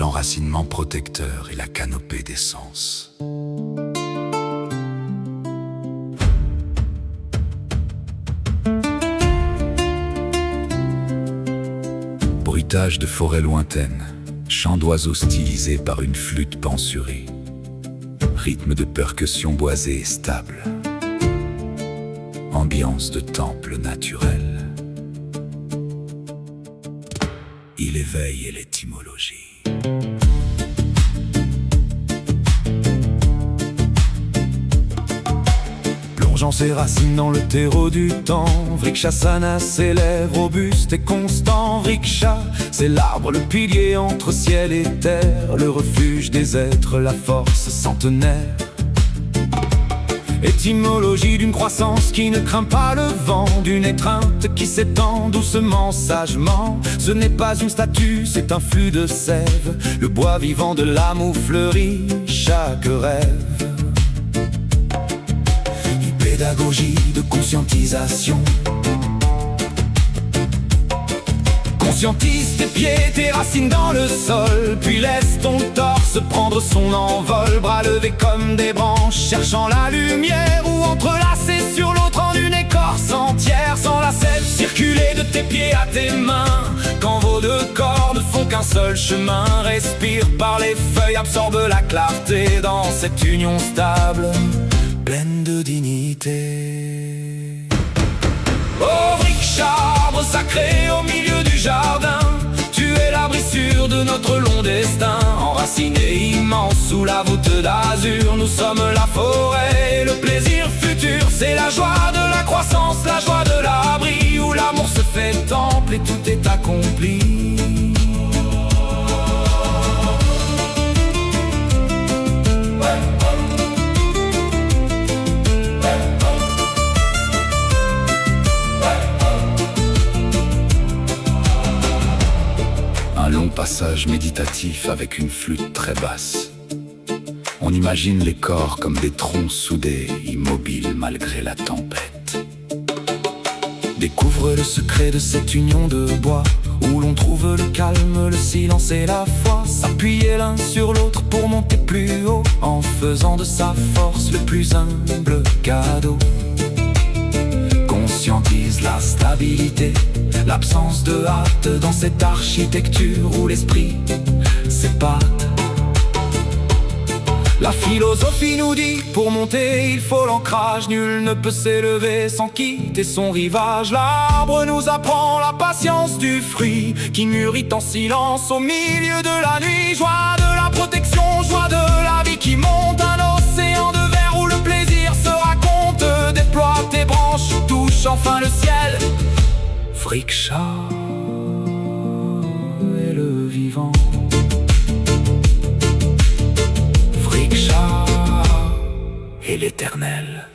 l'enracinement protecteur et la canopée d'essence. Bruitage de forêts lointaines, chant d'oiseaux stylisés par une flûte pensurée, rythme de percussion boisée et stable, ambiance de temple naturel. Il éveille l'étymologie. Plongeant ses racines dans le terreau du temps, Vrikshasana s'élève robuste et constant. Vriksha, c'est l'arbre, le pilier entre ciel et terre, le refuge des êtres, la force centenaire. Étymologie d'une croissance qui ne craint pas le vent, d'une étreinte qui s'étend doucement, sagement. Ce n'est pas une statue, c'est un flux de sève, le bois vivant de l'âme où fleurit chaque rêve. Une pédagogie de conscientisation. Conscientise tes pieds, tes racines dans le sol, puis laisse ton torse prendre son envol. Bras levés comme des branches, cherchant la lumière, ou entrelacés sur l'autre en une écorce entière. Sans la sève circuler de tes pieds à tes mains, quand vos deux corps ne font qu'un seul chemin. Respire par les feuilles, absorbe la clarté dans cette union stable, pleine de dignité. Oh Vriksha, arbre sacré au milieu du jardin, tu es l'abri sûr de notre long destin. Enraciné immense sous la voûte d'azur, nous sommes la forêt et le plaisir futur. C'est la joie de la croissance, la joie de l'abri, où l'amour se fait temple et tout est accompli. Un long passage méditatif avec une flûte très basse. On imagine les corps comme des troncs soudés, immobiles malgré la tempête. Découvre le secret de cette union de bois, où l'on trouve le calme, le silence et la foi. S'appuyer l'un sur l'autre pour monter plus haut, en faisant de sa force le plus humble cadeau. Conscientise la stabilité, l'absence de hâte dans cette architecture où l'esprit s'épate. La philosophie nous dit, pour monter il faut l'ancrage, nul ne peut s'élever sans quitter son rivage. L'arbre nous apprend la patience du fruit, qui mûrit en silence au milieu de la nuit. Joie de la protection, joie de la vie qui monte, un océan de verre où le plaisir se raconte. Déploie tes branches, touche enfin le ciel. Vriksha est le vivant. Vriksha est l'éternel.